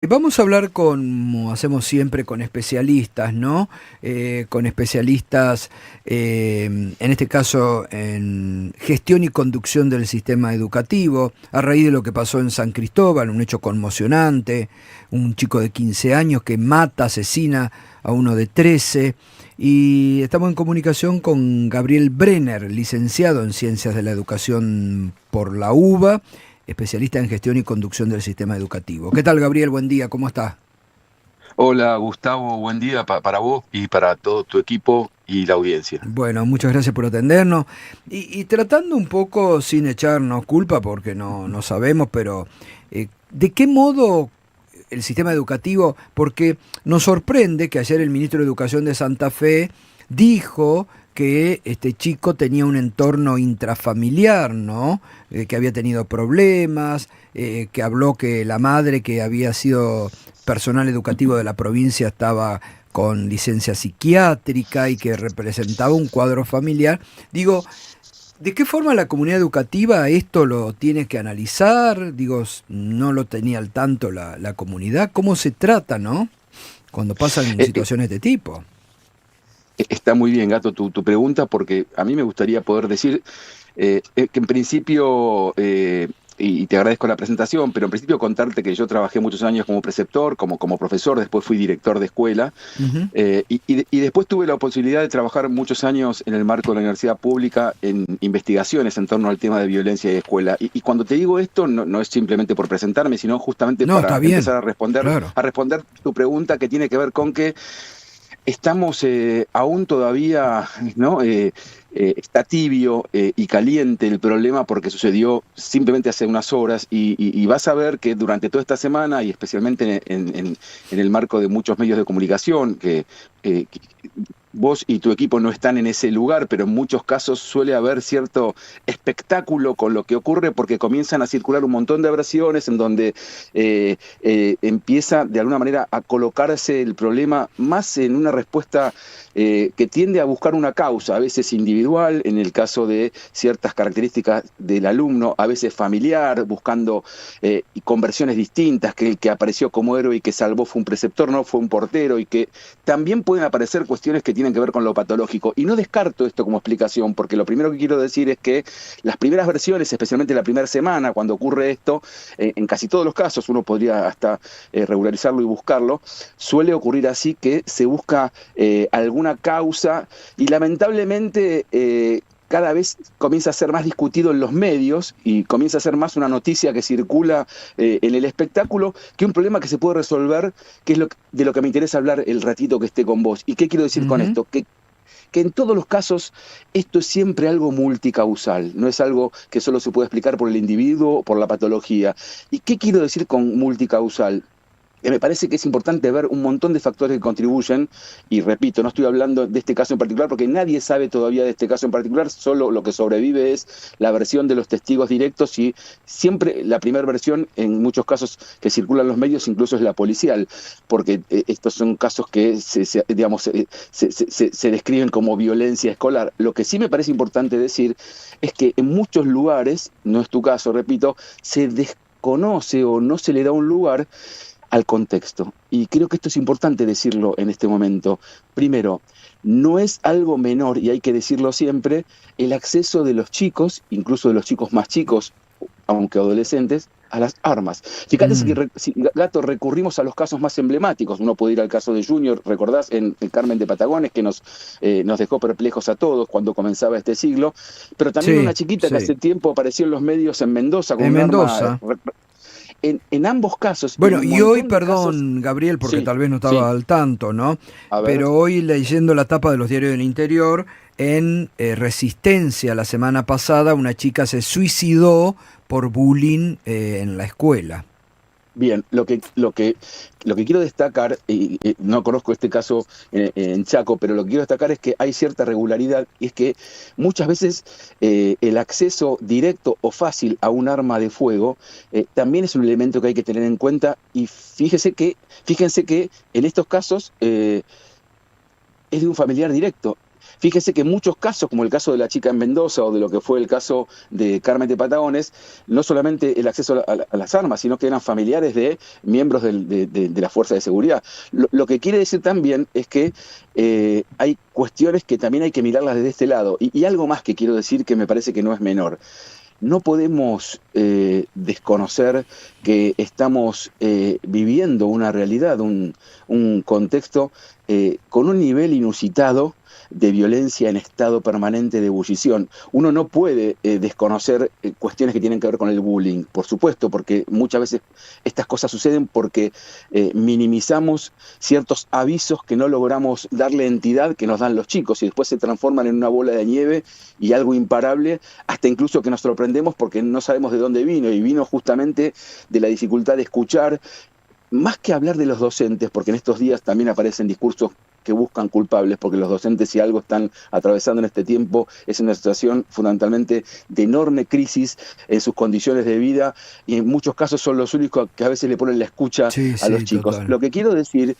Vamos a hablar como hacemos siempre con especialistas, ¿no? Con especialistas, en este caso en gestión y conducción del sistema educativo, a raíz de lo que pasó en San Cristóbal, un hecho conmocionante, un chico de 15 años que mata, asesina a uno de 13, y estamos en comunicación con Gabriel Brenner, licenciado en Ciencias de la Educación por la UBA, especialista en gestión y conducción del sistema educativo. ¿Qué tal, Gabriel? Buen día, ¿cómo está? Hola Gustavo, buen día para vos y para todo tu equipo y la audiencia. Bueno, muchas gracias por atendernos. Y tratando un poco, sin echarnos culpa, porque no sabemos, pero ¿de qué modo el sistema educativo? Porque nos sorprende que ayer el ministro de Educación de Santa Fe dijo que este chico tenía un entorno intrafamiliar, ¿no? Que había tenido problemas, que habló que la madre, que había sido personal educativo de la provincia, estaba con licencia psiquiátrica y que representaba un cuadro familiar. Digo, ¿de qué forma la comunidad educativa esto lo tiene que analizar? Digo, no lo tenía al tanto la comunidad. ¿Cómo se trata, no? Cuando pasan Eh, eh, situaciones de tipo. Está muy bien, Gato, tu pregunta, porque a mí me gustaría poder decir que en principio, y te agradezco la presentación, pero en principio contarte que yo trabajé muchos años como preceptor, como profesor, después fui director de escuela. Ujú. Y después tuve la posibilidad de trabajar muchos años en el marco de la universidad pública en investigaciones en torno al tema de violencia y escuela. Y cuando te digo esto, no es simplemente por presentarme, sino justamente No, está para bien, empezar a responder, claro. a responder tu pregunta que tiene que ver con que estamos aún todavía, ¿no? Está tibio y caliente el problema porque sucedió simplemente hace unas horas y vas a ver que durante toda esta semana y especialmente en el marco de muchos medios de comunicación que vos y tu equipo no están en ese lugar, pero en muchos casos suele haber cierto espectáculo con lo que ocurre porque comienzan a circular un montón de versiones en donde empieza de alguna manera a colocarse el problema más en una respuesta que tiende a buscar una causa, a veces individual, en el caso de ciertas características del alumno, a veces familiar, buscando conversiones distintas, que el que apareció como héroe y que salvó fue un preceptor, no fue un portero, y que también pueden aparecer cuestiones que tienen que ver con lo patológico. Y no descarto esto como explicación, porque lo primero que quiero decir es que las primeras versiones, especialmente la primera semana, cuando ocurre esto, en casi todos los casos, uno podría hasta regularizarlo y buscarlo, suele ocurrir así que se busca alguna causa y lamentablemente cada vez comienza a ser más discutido en los medios y comienza a ser más una noticia que circula en el espectáculo que un problema que se puede resolver, que es de lo que me interesa hablar el ratito que esté con vos. ¿Y qué quiero decir con Ujú. esto? Que en todos los casos esto es siempre algo multicausal, no es algo que solo se puede explicar por el individuo o por la patología. ¿Y qué quiero decir con multicausal? Me parece que es importante ver un montón de factores que contribuyen, y repito, no estoy hablando de este caso en particular porque nadie sabe todavía de este caso en particular, solo lo que sobrevive es la versión de los testigos directos y siempre la primera versión, en muchos casos que circulan en los medios, incluso es la policial, porque estos son casos que digamos, se describen como violencia escolar. Lo que sí me parece importante decir es que en muchos lugares, no es tu caso, repito, se desconoce o no se le da un lugar al contexto. Y creo que esto es importante decirlo en este momento. Primero, no es algo menor, y hay que decirlo siempre, el acceso de los chicos, incluso de los chicos más chicos, aunque adolescentes, a las armas. Fíjate Mm. si, Gato, recurrimos a los casos más emblemáticos. Uno puede ir al caso de Junior, recordás, en Carmen de Patagones, que nos dejó perplejos a todos cuando comenzaba este siglo, pero también una Sí, chiquita que sí. hace tiempo apareció en los medios en Mendoza con En un arma. Mendoza. En ambos casos y en Bueno, un y hoy, montón de casos. perdón, Gabriel, porque Sí, tal vez no sí, estaba al tanto, ¿no? a ver. Pero hoy leyendo la tapa de los diarios del interior, en Resistencia la semana pasada, una chica se suicidó por bullying en la escuela. Bien, lo que quiero destacar, y no conozco este caso en Chaco, pero lo que quiero destacar es que hay cierta regularidad y es que muchas veces el acceso directo o fácil a un arma de fuego también es un elemento que hay que tener en cuenta y fíjense que en estos casos es de un familiar directo. fíjese que en muchos casos, como el caso de la chica en Mendoza o de lo que fue el caso de Carmen de Patagones, no solamente el acceso a las armas, sino que eran familiares de miembros de la fuerza de seguridad. Lo que quiere decir también es que hay cuestiones que también hay que mirarlas desde este lado. Y algo más que quiero decir que me parece que no es menor. No podemos desconocer que estamos viviendo una realidad, un contexto con un nivel inusitado de violencia en estado permanente de ebullición. Uno no puede desconocer cuestiones que tienen que ver con el bullying, por supuesto, porque muchas veces estas cosas suceden porque minimizamos ciertos avisos que no logramos darle entidad que nos dan los chicos y después se transforman en una bola de nieve y algo imparable, hasta incluso que nos sorprendemos porque no sabemos de dónde vino, y vino justamente de la dificultad de escuchar. Más que hablar de los docentes, porque en estos días también aparecen discursos que buscan culpables, porque los docentes, si algo están atravesando en este tiempo, es una situación fundamentalmente de enorme crisis en sus condiciones de vida, y en muchos casos son los únicos que a veces le ponen la escucha a los chicos. Total. Lo que quiero decir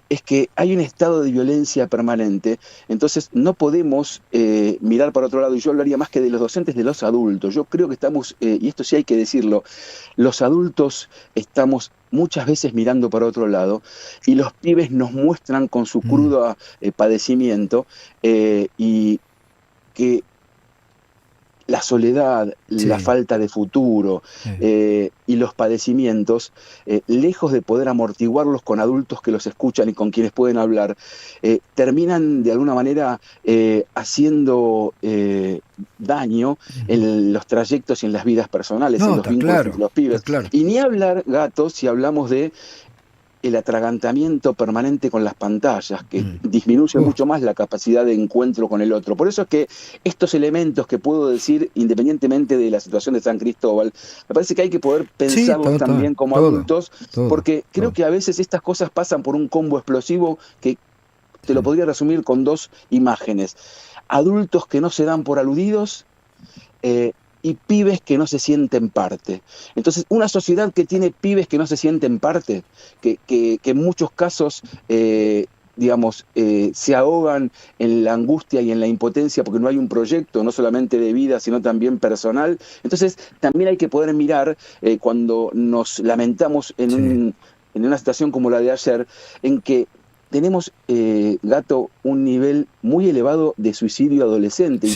es que hay un estado de violencia permanente, entonces no podemos mirar para otro lado, y yo hablaría más que de los docentes, de los adultos. Yo creo que estamos, y esto sí hay que decirlo, los adultos estamos muchas veces mirando para otro lado, y los pibes nos muestran con su crudo padecimiento, y que la soledad, la falta de futuro y los padecimientos, lejos de poder amortiguarlos con adultos que los escuchan y con quienes pueden hablar, terminan de alguna manera haciendo daño en los trayectos y en las vidas personales, en los vínculos entre los pibes. Y ni hablar, Gato, si hablamos de el atragantamiento permanente con las pantallas, que disminuye mucho más la capacidad de encuentro con el otro. Por eso es que estos elementos que puedo decir, independientemente de la situación de San Cristóbal, me parece que hay que poder pensarlos también como adultos, porque creo que a veces estas cosas pasan por un combo explosivo que te lo podría resumir con dos imágenes. Adultos que no se dan por aludidos, y pibes que no se sienten parte. Entonces, una sociedad que tiene pibes que no se sienten parte, que en muchos casos, se ahogan en la angustia y en la impotencia porque no hay un proyecto, no solamente de vida, sino también personal. Entonces, también hay que poder mirar, cuando nos lamentamos en una situación como la de ayer, en que tenemos, Gato, un nivel muy elevado de suicidio adolescente.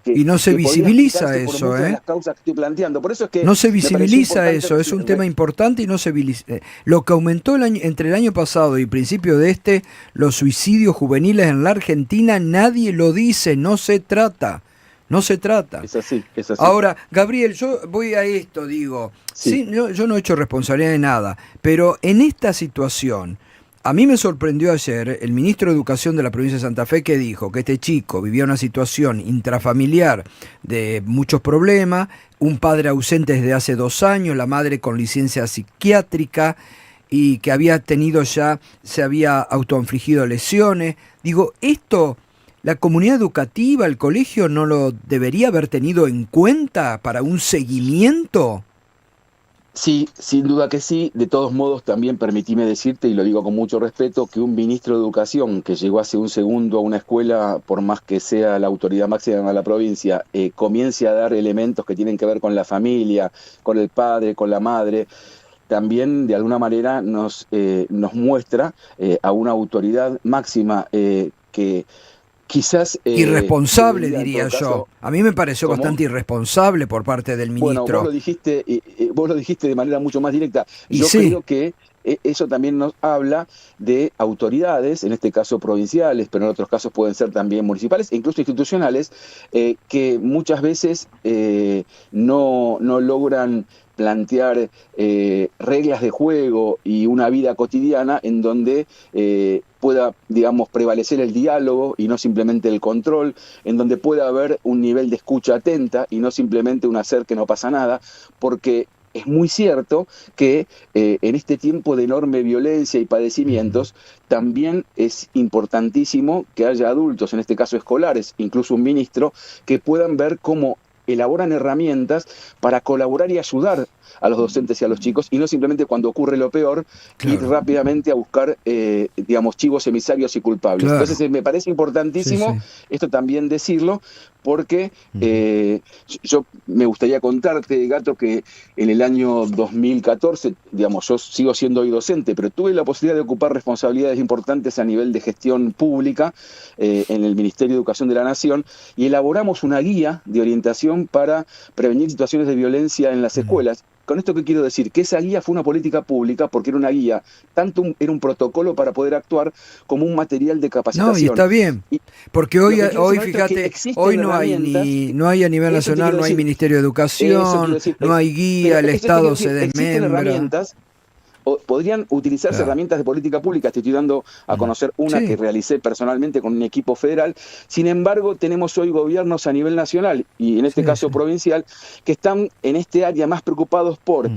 Y no se visibiliza eso, las causas que estoy planteando. Por eso es que no se visibiliza eso, es un tema importante y no se visibiliza. Lo que aumentó entre el año pasado y principio de los suicidios juveniles en la Argentina, nadie lo dice, no se trata. No se trata. Es así, es así. Ahora, Gabriel, yo voy a esto, digo, yo no he hecho responsabilidad de nada, pero en esta situación, a mí me sorprendió ayer el ministro de Educación de la provincia de Santa Fe, que dijo que este chico vivía una situación intrafamiliar de muchos problemas, un padre ausente desde hace 2 años, la madre con licencia psiquiátrica y que se había autoinfligido lesiones. Digo, esto, la comunidad educativa, el colegio, ¿no lo debería haber tenido en cuenta para un seguimiento? Sí, sin duda que sí. De todos modos, también permitime decirte, y lo digo con mucho respeto, que un ministro de Educación que llegó hace un segundo a una escuela, por más que sea la autoridad máxima de la provincia, comience a dar elementos que tienen que ver con la familia, con el padre, con la madre, también de alguna manera nos muestra a una autoridad máxima que quizás... irresponsable, diría yo. A mí me pareció bastante irresponsable por parte del ministro. Bueno, vos lo dijiste de manera mucho más directa. Yo creo que eso también nos habla de autoridades, en este caso provinciales, pero en otros casos pueden ser también municipales e incluso institucionales, que muchas veces no logran plantear reglas de juego y una vida cotidiana en donde pueda, prevalecer el diálogo y no simplemente el control, en donde pueda haber un nivel de escucha atenta y no simplemente un hacer que no pasa nada, porque es muy cierto que en este tiempo de enorme violencia y padecimientos también es importantísimo que haya adultos, en este caso escolares, incluso un ministro, que puedan ver cómo elaboran herramientas para colaborar y ayudar a los docentes y a los chicos, y no simplemente cuando ocurre lo peor, ir rápidamente a buscar, digamos, chivos emisarios y culpables. Entonces me parece importantísimo esto también decirlo, porque yo me gustaría contarte, Gato, que en el año 2014, digamos, yo sigo siendo hoy docente, pero tuve la posibilidad de ocupar responsabilidades importantes a nivel de gestión pública en el Ministerio de Educación de la Nación, y elaboramos una guía de orientación para prevenir situaciones de violencia en las escuelas. ¿Con esto qué quiero decir? Que esa guía fue una política pública porque era una guía, era un protocolo para poder actuar como un material de capacitación. No, y está bien, porque hoy fíjate, hoy no hay a nivel nacional, no hay Ministerio de Educación, no hay guía, el Estado se desmembra. Podrían utilizarse herramientas de política pública. Te estoy dando a conocer una que realicé personalmente con un equipo federal. Sin embargo, tenemos hoy gobiernos a nivel nacional y en este caso provincial que están en este área más preocupados por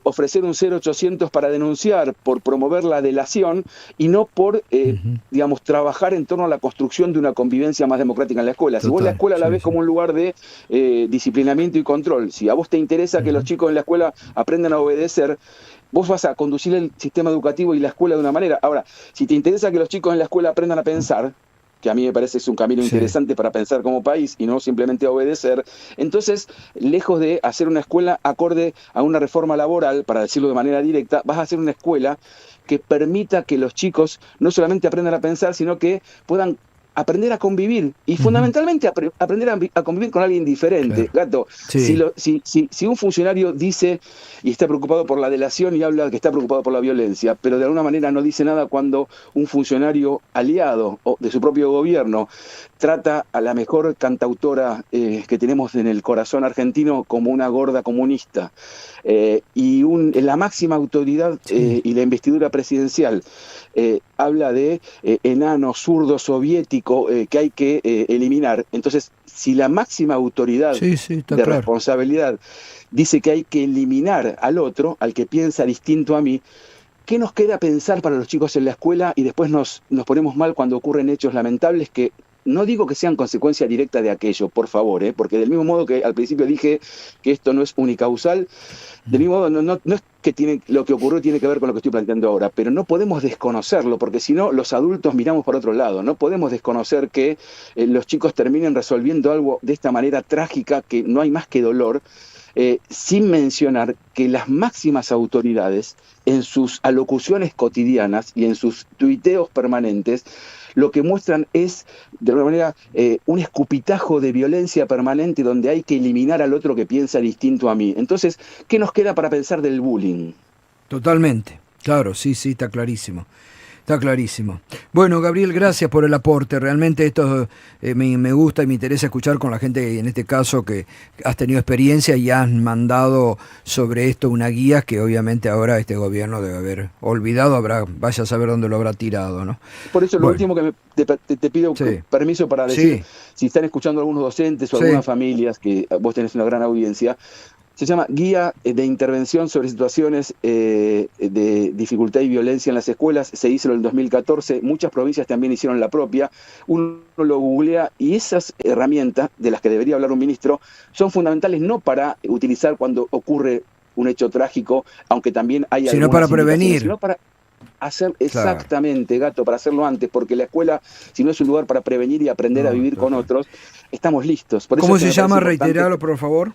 ofrecer un 0800 para denunciar, por promover la delación y no por, digamos, trabajar en torno a la construcción de una convivencia más democrática en la escuela. Si vos la escuela la ves como un lugar de disciplinamiento y control, si a vos te interesa que los chicos en la escuela aprendan a obedecer, vos vas a conducir el sistema educativo y la escuela de una manera. Ahora, si te interesa que los chicos en la escuela aprendan a pensar, que a mí me parece es un camino interesante para pensar como país y no simplemente a obedecer, entonces, lejos de hacer una escuela acorde a una reforma laboral, para decirlo de manera directa, vas a hacer una escuela que permita que los chicos no solamente aprendan a pensar, sino que puedan aprender a convivir y fundamentalmente aprender a convivir con alguien diferente. Gato, si un funcionario dice y está preocupado por la delación y habla que está preocupado por la violencia, pero de alguna manera no dice nada cuando un funcionario aliado o de su propio gobierno trata a la mejor cantautora que tenemos en el corazón argentino como una gorda comunista, y la máxima autoridad y la investidura presidencial habla de enano zurdo soviético que hay que eliminar. Entonces, si la máxima autoridad de responsabilidad dice que hay que eliminar al otro, al que piensa distinto a mí, ¿qué nos queda pensar para los chicos en la escuela? Y después nos ponemos mal cuando ocurren hechos lamentables que no digo que sean consecuencia directa de aquello, por favor, porque del mismo modo que al principio dije que esto no es unicausal, del mismo modo no es que lo que ocurrió tiene que ver con lo que estoy planteando ahora, pero no podemos desconocerlo, porque si no, los adultos miramos por otro lado. No podemos desconocer que los chicos terminen resolviendo algo de esta manera trágica, que no hay más que dolor, sin mencionar que las máximas autoridades, en sus alocuciones cotidianas y en sus tuiteos permanentes, lo que muestran es, de alguna manera, un escupitajo de violencia permanente donde hay que eliminar al otro que piensa distinto a mí. Entonces, ¿qué nos queda para pensar del bullying? Totalmente, claro, sí, está clarísimo. Está clarísimo. Bueno, Gabriel, gracias por el aporte. Realmente esto me gusta y me interesa escuchar con la gente, en este caso, que has tenido experiencia y has mandado sobre esto una guía que obviamente ahora este gobierno debe haber olvidado, vaya a saber dónde lo habrá tirado, ¿no? Por eso lo último que te pido permiso para decir, si están escuchando algunos docentes o algunas familias, que vos tenés una gran audiencia, se llama Guía de Intervención sobre Situaciones de Dificultad y Violencia en las Escuelas. Se hizo en el 2014. Muchas provincias también hicieron la propia. Uno lo googlea y esas herramientas, de las que debería hablar un ministro, son fundamentales no para utilizar cuando ocurre un hecho trágico, aunque también hay sino para prevenir. Sino para hacer exactamente, Gato, para hacerlo antes, porque la escuela, si no es un lugar para prevenir y aprender a vivir con otros, estamos listos. Por eso ¿cómo se llama? Reiteralo, por favor.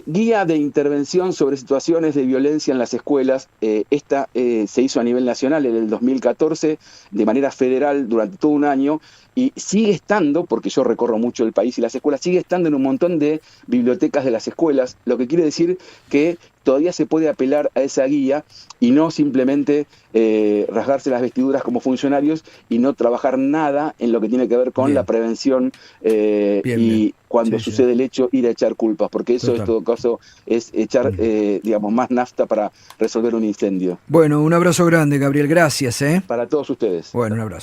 Guía de Intervención sobre Situaciones de Violencia en las Escuelas. Esta se hizo a nivel nacional en el 2014, de manera federal durante todo un año, y sigue estando, porque yo recorro mucho el país y las escuelas, sigue estando en un montón de bibliotecas de las escuelas, lo que quiere decir que todavía se puede apelar a esa guía y no simplemente rasgarse las vestiduras como funcionarios y no trabajar nada en lo que tiene que ver con la prevención y cuando sucede el hecho ir a echar culpas, porque eso en todo caso es echar digamos, más nafta para resolver un incendio. Bueno, un abrazo grande, Gabriel, gracias. Para todos ustedes. Bueno, un abrazo.